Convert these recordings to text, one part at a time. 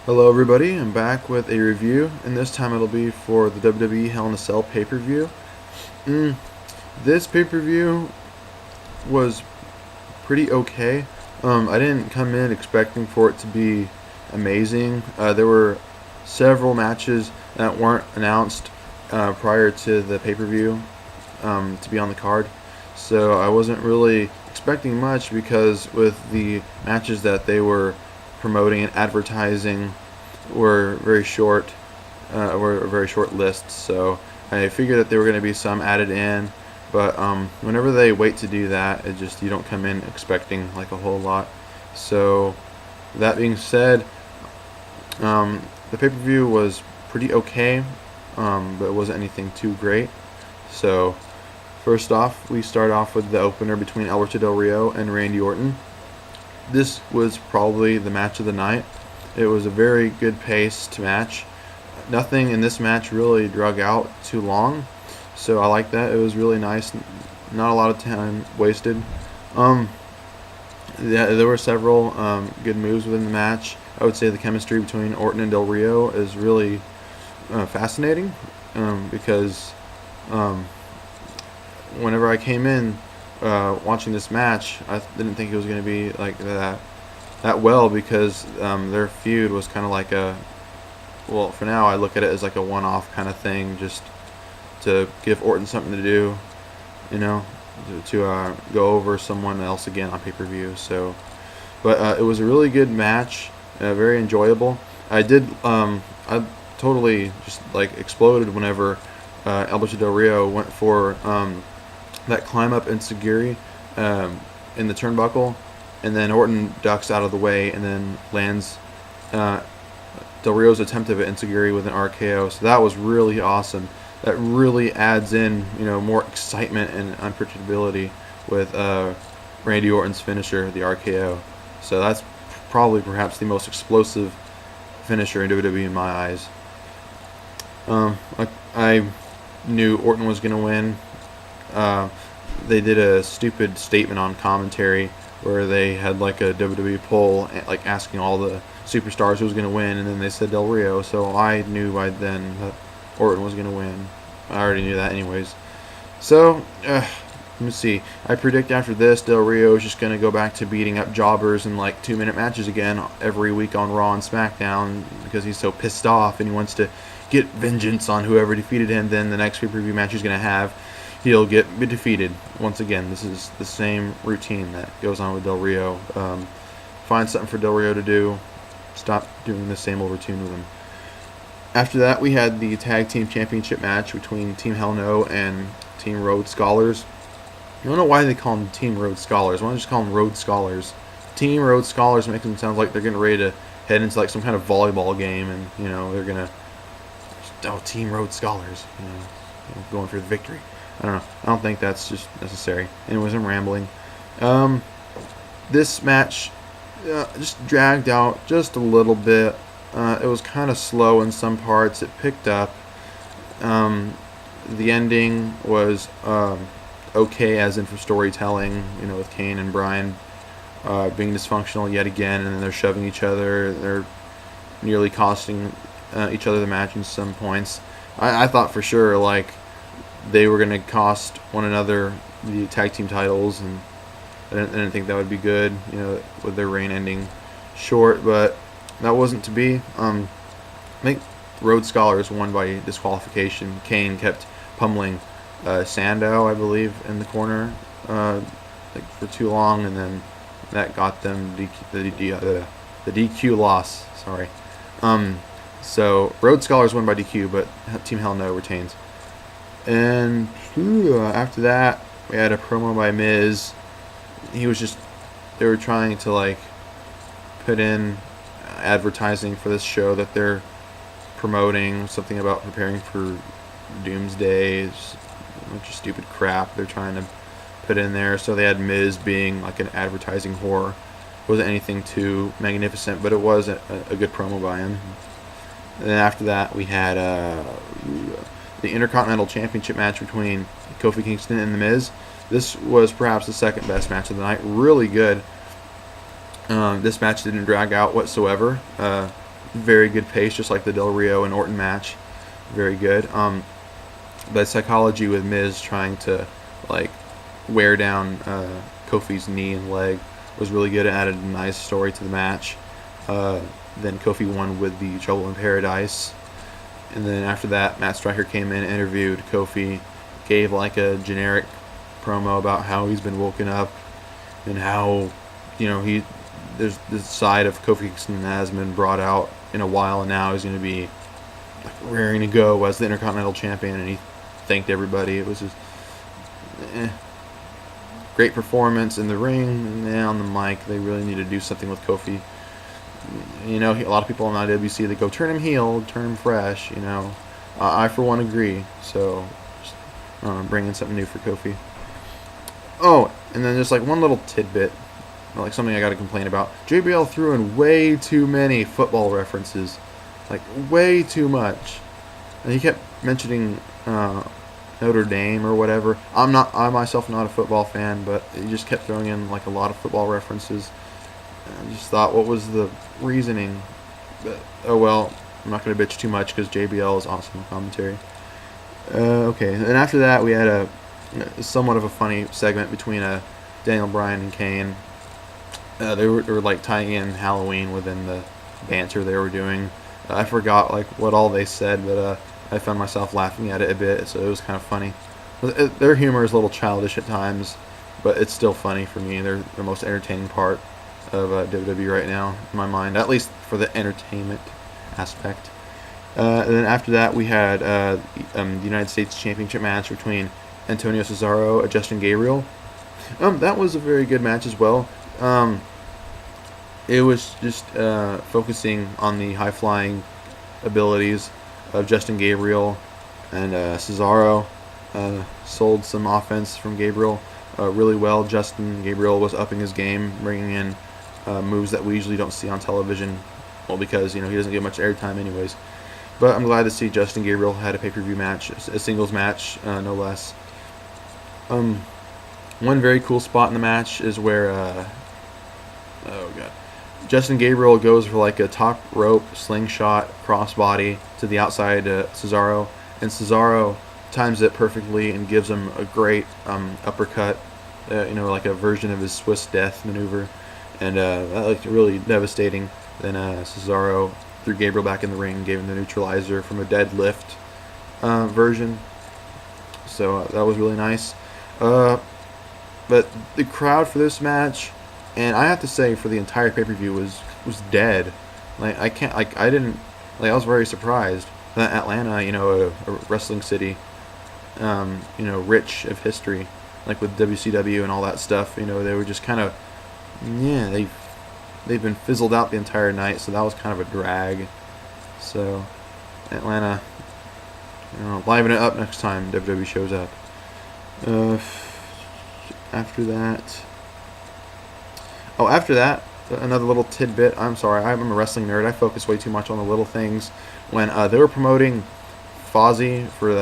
Hello everybody, I'm back with a review, and this time it'll be for the WWE Hell in a Cell pay-per-view. This pay-per-view was pretty okay. I didn't come in expecting for it to be amazing. There were several matches that weren't announced prior to the pay-per-view to be on the card, so I wasn't really expecting much because with the matches that they were promoting and advertising were very short lists, so I figured that there were going to be some added in, but whenever they wait to do that, you don't come in expecting like a whole lot. So that being said, the pay-per-view was pretty okay, but it wasn't anything too great. So first off, we start off with the opener between Alberto Del Rio and Randy Orton. This was probably the match of the night. It was a very good paced match. Nothing in this match really drug out too long, so I like that. It was really nice. Not a lot of time wasted. Yeah, there were several good moves within the match. I would say the chemistry between Orton and Del Rio is really fascinating because whenever I came in watching this match, I didn't think it was going to be like that well, because their feud was kind of like well, for now I look at it as like a one-off kind of thing, just to give Orton something to do, to go over someone else again on pay-per-view. So, but it was a really good match, very enjoyable. I totally just like exploded whenever Alberto Del Rio went for that climb up enziguri in the turnbuckle, and then Orton ducks out of the way and then lands Del Rio's attempt of an enziguri with an RKO. So that was really awesome. That really adds in more excitement and unpredictability with Randy Orton's finisher, the RKO. So that's probably perhaps the most explosive finisher in WWE in my eyes. I knew Orton was going to win. They did a stupid statement on commentary where they had like a WWE poll, like asking all the superstars who was going to win, and then they said Del Rio, so I knew by then that Orton was going to win. I already knew that anyways. So, let me see. I predict after this, Del Rio is just going to go back to beating up jobbers in like 2-minute matches again every week on Raw and SmackDown, because he's so pissed off and he wants to get vengeance on whoever defeated him. Then the next pay-per-view match he's going to have, he'll get defeated once again. This is the same routine that goes on with Del Rio. Find something for Del Rio to do. Stop doing the same old routine with him. After that, we had the Tag Team Championship match between Team Hell No and Team Rhodes Scholars. I don't know why they call them Team Rhodes Scholars. Why don't you just call them Rhodes Scholars? Team Rhodes Scholars makes them sound like they're getting ready to head into like some kind of volleyball game, and they're gonna Team Rhodes Scholars, going for the victory. I don't know. I don't think that's just necessary. Anyways, I'm rambling. This match just dragged out just a little bit. It was kind of slow in some parts. It picked up. The ending was okay, as in for storytelling, with Kane and Bryan being dysfunctional yet again, and then they're shoving each other. They're nearly costing each other the match in some points. I thought for sure, like, they were going to cost one another the tag team titles, and I didn't think that would be good, with their reign ending short, but that wasn't to be. I think Rhodes Scholars won by disqualification. Kane kept pummeling Sandow, I believe, in the corner for too long, and then that got them the DQ loss. Sorry. So Rhodes Scholars won by DQ, but Team Hell No retains. And after that, we had a promo by Miz. They were trying to like put in advertising for this show that they're promoting, something about preparing for Doomsday. It's a bunch of stupid crap they're trying to put in there. So they had Miz being like an advertising whore. It wasn't anything too magnificent, but it was a good promo by him. And then after that, we had the Intercontinental Championship match between Kofi Kingston and The Miz. This was perhaps the second best match of the night. Really good. This match didn't drag out whatsoever. very good pace, just like the Del Rio and Orton match. Very good. The psychology with Miz trying to like wear down Kofi's knee and leg was really good. It added a nice story to the match. Then Kofi won with the Trouble in Paradise. And then after that, Matt Striker came in, interviewed Kofi, gave like a generic promo about how he's been woken up and how, there's this side of Kofi Kingston that has been brought out in a while, and now he's going to be like raring to go as the Intercontinental Champion, and he thanked everybody. It was just great performance in the ring and on the mic. They really need to do something with Kofi. A lot of people on IWC, they go, turn him heel, turn him fresh, I, for one, agree. So, just bring in something new for Kofi. Oh, and then just like one little tidbit, like something I got to complain about. JBL threw in way too many football references. Like, way too much. And he kept mentioning Notre Dame or whatever. I myself not a football fan, but he just kept throwing in like a lot of football references. I just thought, what was the reasoning? But, oh well, I'm not going to bitch too much because JBL is awesome commentary. Okay, and after that we had a somewhat of a funny segment between Daniel Bryan and Kane. They were like tying in Halloween within the banter they were doing. I forgot like what all they said, but I found myself laughing at it a bit, so it was kind of funny. Their humor is a little childish at times, but it's still funny for me. They're the most entertaining part of WWE right now, in my mind, at least for the entertainment aspect. And then after that, we had the United States Championship match between Antonio Cesaro and Justin Gabriel. That was a very good match as well. It was just focusing on the high-flying abilities of Justin Gabriel, and Cesaro sold some offense from Gabriel really well. Justin Gabriel was upping his game, bringing in moves that we usually don't see on television, well, because he doesn't get much airtime anyways. But I'm glad to see Justin Gabriel had a pay-per-view match, a singles match, no less. One very cool spot in the match is where Justin Gabriel goes for like a top rope slingshot crossbody to the outside Cesaro, and Cesaro times it perfectly and gives him a great uppercut, like a version of his Swiss Death maneuver, and that looked really devastating. Then Cesaro threw Gabriel back in the ring, gave him the neutralizer from a deadlift version. So that was really nice. But the crowd for this match, and I have to say for the entire pay-per-view, was dead. Like I was very surprised that Atlanta, a wrestling city, rich of history, like with WCW and all that stuff, they were just kind of, they've been fizzled out the entire night, so that was kind of a drag. So Atlanta, liven it up next time WWE shows up. After that, another little tidbit. I'm sorry, I'm a wrestling nerd. I focus way too much on the little things. When they were promoting Fozzie for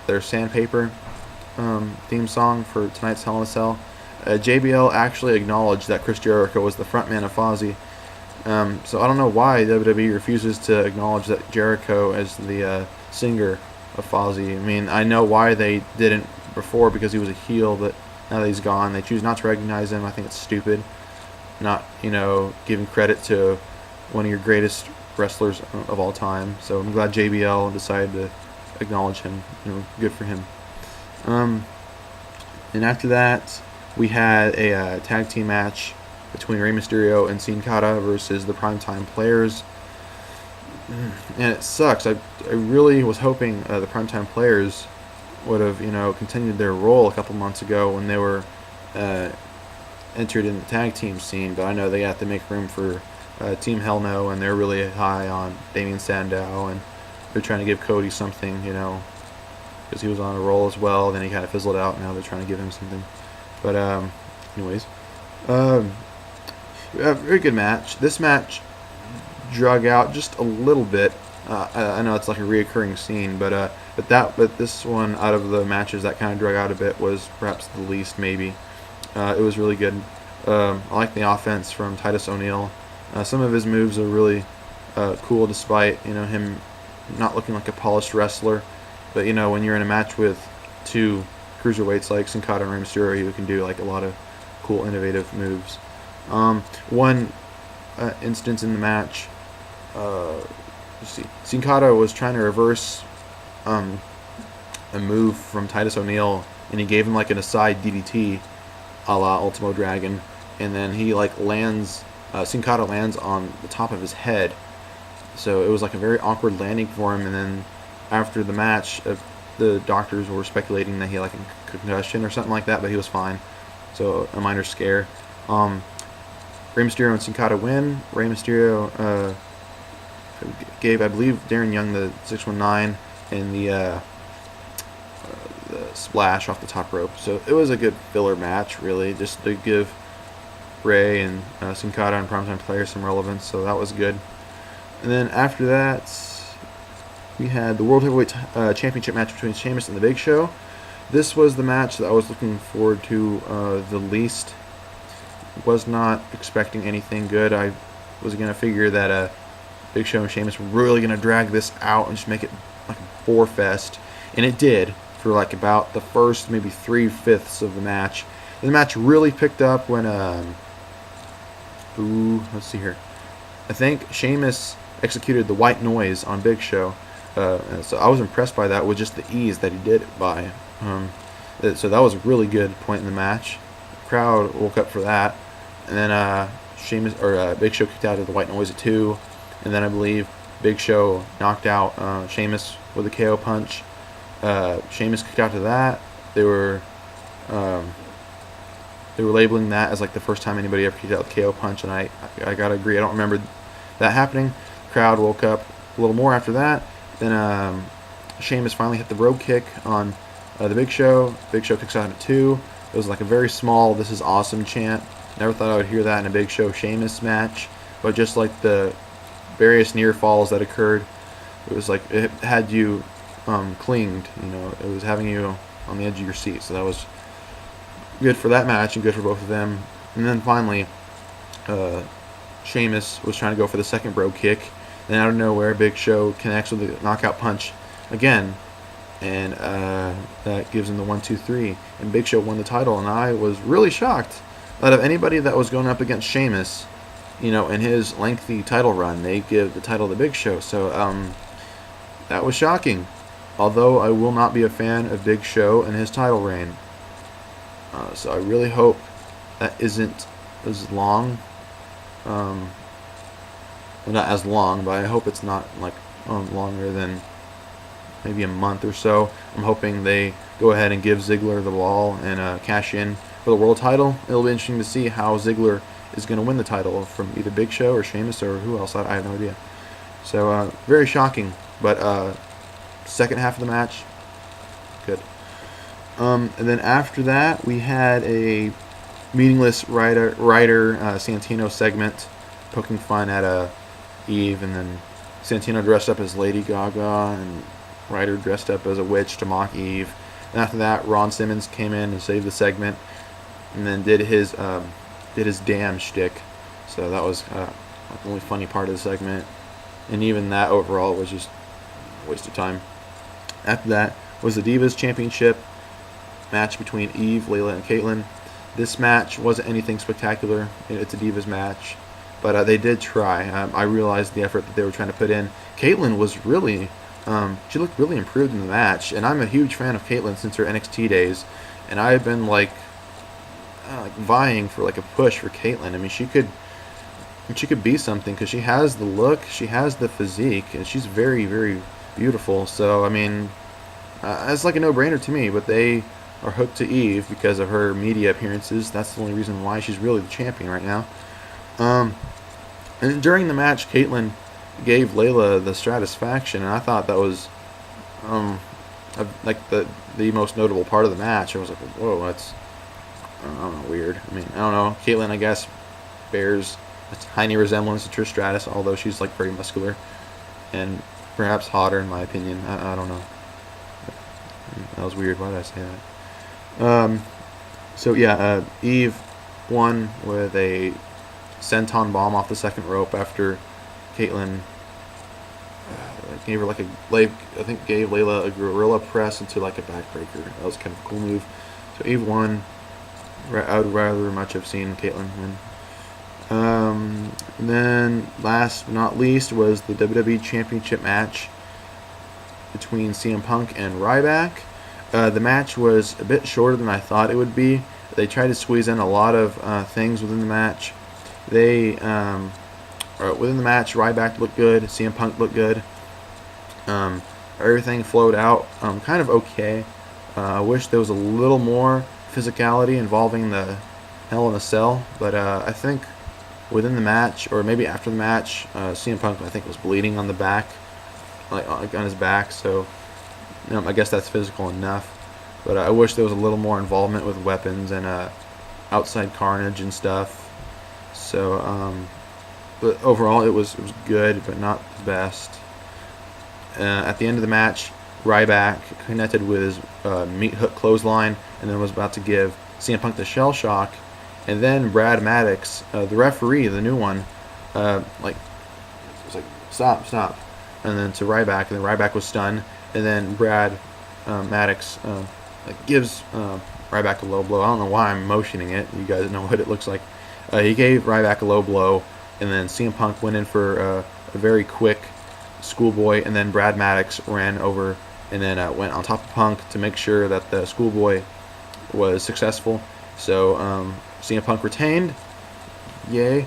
their Sandpaper theme song for tonight's Hell in a Cell, JBL actually acknowledged that Chris Jericho was the frontman of Fozzie. So I don't know why WWE refuses to acknowledge that Jericho is the singer of Fozzie. I mean, I know why they didn't before, because he was a heel, but now that he's gone, they choose not to recognize him. I think it's stupid. Not, giving credit to one of your greatest wrestlers of all time. So I'm glad JBL decided to acknowledge him. Good for him. And after that, we had a tag team match between Rey Mysterio and Sin Cara versus the Primetime Players. And it sucks. I really was hoping the Primetime Players would have, continued their role a couple months ago when they were entered in the tag team scene, but I know they have to make room for Team Hell No, and they're really high on Damien Sandow, and they're trying to give Cody something, because he was on a roll as well. Then he kind of fizzled out. Now they're trying to give him something. But anyways, very good match. This match drug out just a little bit. I know it's like a reoccurring scene, but this one out of the matches that kind of drug out a bit was perhaps the least, maybe. It was really good. I like the offense from Titus ONeil. Some of his moves are really cool despite him not looking like a polished wrestler. But when you're in a match with two cruiserweights like Sin Cara and Rey Mysterio, who can do like a lot of cool, innovative moves. One instance in the match, let's see, Sin Cara was trying to reverse a move from Titus ONeil, and he gave him like an aside DDT, a la Ultimo Dragon, and then he like lands. Sin Cara lands on the top of his head, so it was like a very awkward landing for him. And then after the match, the doctors were speculating that he had like a concussion or something like that, but he was fine. So a minor scare. Rey Mysterio and Sin Cara win. Rey Mysterio gave, I believe, Darren Young the 619 and the splash off the top rope. So it was a good filler match, really, just to give Rey and Sin Cara and Primetime Players some relevance. So that was good. And then after that, we had the World Heavyweight Championship match between Sheamus and The Big Show. This was the match that I was looking forward to the least. Was not expecting anything good. I was going to figure that Big Show and Sheamus were really going to drag this out and just make it like a four-fest. And it did for like about the first maybe 3/5 of the match. And the match really picked up when, let's see here. I think Sheamus executed the white noise on Big Show. So I was impressed by that with just the ease that he did it by. So that was a really good point in the match. The crowd woke up for that. And then Big Show kicked out of the white noise at 2. And then I believe Big Show knocked out Sheamus with a KO punch. Sheamus kicked out to that. They were labeling that as like the first time anybody ever kicked out the KO punch, and I gotta agree. I don't remember that happening. The crowd woke up a little more after that. Then Sheamus finally hit the road kick on the Big Show. Big Show kicks out at 2. It was like a very small "This is awesome" chant. Never thought I would hear that in a Big Show Sheamus match, but just like the various near falls that occurred, it was like it had you clinged. It was having you on the edge of your seat. So that was good for that match and good for both of them. And then finally, Sheamus was trying to go for the second bro kick. Then out of nowhere, Big Show connects with the knockout punch again. And that gives him the 1-2-3. And Big Show won the title. And I was really shocked. Out of anybody that was going up against Sheamus, in his lengthy title run, they give the title to Big Show. So that was shocking. Although I will not be a fan of Big Show and his title reign. So I really hope that isn't as long. Well, not as long, but I hope it's not like longer than maybe a month or so. I'm hoping they go ahead and give Ziggler the ball and cash in for the world title. It'll be interesting to see how Ziggler is going to win the title from either Big Show or Sheamus or who else. I have no idea. So very shocking, but second half of the match, good. And then after that, we had a meaningless Ryder Santino segment poking fun at Eve, and then Santino dressed up as Lady Gaga, and Ryder dressed up as a witch to mock Eve. And after that, Ron Simmons came in and saved the segment, and then did his damn shtick. So that was the only funny part of the segment, and even that overall was just a waste of time. After that was the Divas Championship match between Eve, Layla, and Kaitlyn. This match wasn't anything spectacular. It's a Divas match, but they did try. I realized the effort that they were trying to put in. Kaitlyn was really, she looked really improved in the match, and I'm a huge fan of Kaitlyn since her NXT days, and I've been like vying for like a push for Kaitlyn. I mean, she could be something because she has the look, she has the physique, and she's very, very beautiful. So I mean, it's like a no-brainer to me. But they are hooked to Eve because of her media appearances. That's the only reason why she's really the champion right now. And during the match, Kaitlyn gave Layla the Stratis, and I thought that was like the most notable part of the match. I was like, whoa, that's, I don't know, weird. I mean, I don't know. Kaitlyn, I guess, bears a tiny resemblance to Trish Stratus, although she's like very muscular and perhaps hotter in my opinion. I don't know. That was weird. Why did I say that? So yeah, Eve won with a senton bomb off the second rope after Kaitlyn gave her like a leg. I think gave Layla a gorilla press into like a backbreaker. That was kind of a cool move. So Eve won. I would rather much have seen Caitlyn win. And then last but not least was the WWE Championship match between CM Punk and Ryback. The match was a bit shorter than I thought it would be. They tried to squeeze in a lot of things within the match. Within the match, Ryback looked good. CM Punk looked good. Everything flowed out kind of okay. I wish there was a little more physicality involving the Hell in a Cell, but I think within the match, or maybe after the match, CM Punk I think was bleeding on the back, like on his back. So I guess that's physical enough. But I wish there was a little more involvement with weapons and outside carnage and stuff. So, but overall it was good, but not the best. At the end of the match, Ryback connected with his meat hook clothesline, and then was about to give CM Punk the shell shock. And then Brad Maddox, the referee, the new one, was like, stop. And then to Ryback, and then Ryback was stunned. And then Brad Maddox gives Ryback a low blow. I don't know why I'm motioning it. You guys know what it looks like. He gave Ryback a low blow, and then CM Punk went in for a very quick schoolboy, and then Brad Maddox ran over and then went on top of Punk to make sure that the schoolboy was successful. So CM Punk retained. Yay.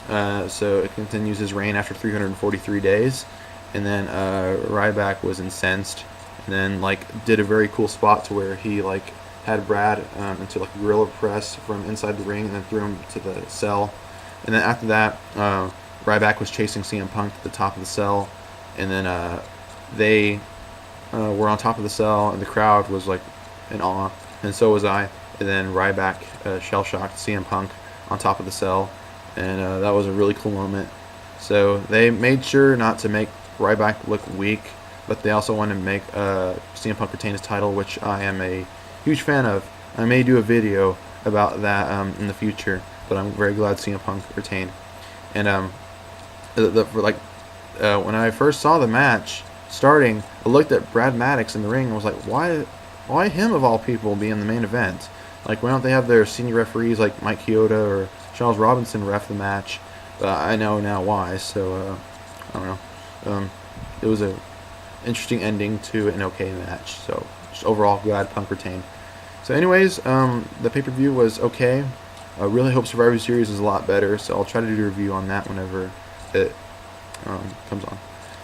So it continues his reign after 343 days. And then Ryback was incensed, and then did a very cool spot to where he had Brad into a gorilla press from inside the ring, and then threw him to the cell. And then after that, Ryback was chasing CM Punk to the top of the cell, and then they were on top of the cell, and the crowd was in awe, and so was I. And then Ryback shell shocked CM Punk on top of the cell, and that was a really cool moment. So they made sure not to make Ryback look weak, but they also wanted to make CM Punk retain his title, which I am a huge fan of. I may do a video about that in the future, but I'm very glad CM Punk retained. And when I first saw the match starting, I looked at Brad Maddox in the ring and was like, why him of all people be in the main event? Why don't they have their senior referees like Mike Chioda or Charles Robinson ref the match? I know now why, so I don't know. It was an interesting ending to an okay match, so just overall glad Punk retained. So anyways, the pay-per-view was okay. I really hope Survivor Series is a lot better, so I'll try to do a review on that whenever it comes on.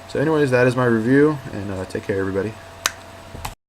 So anyways, that is my review, and take care everybody.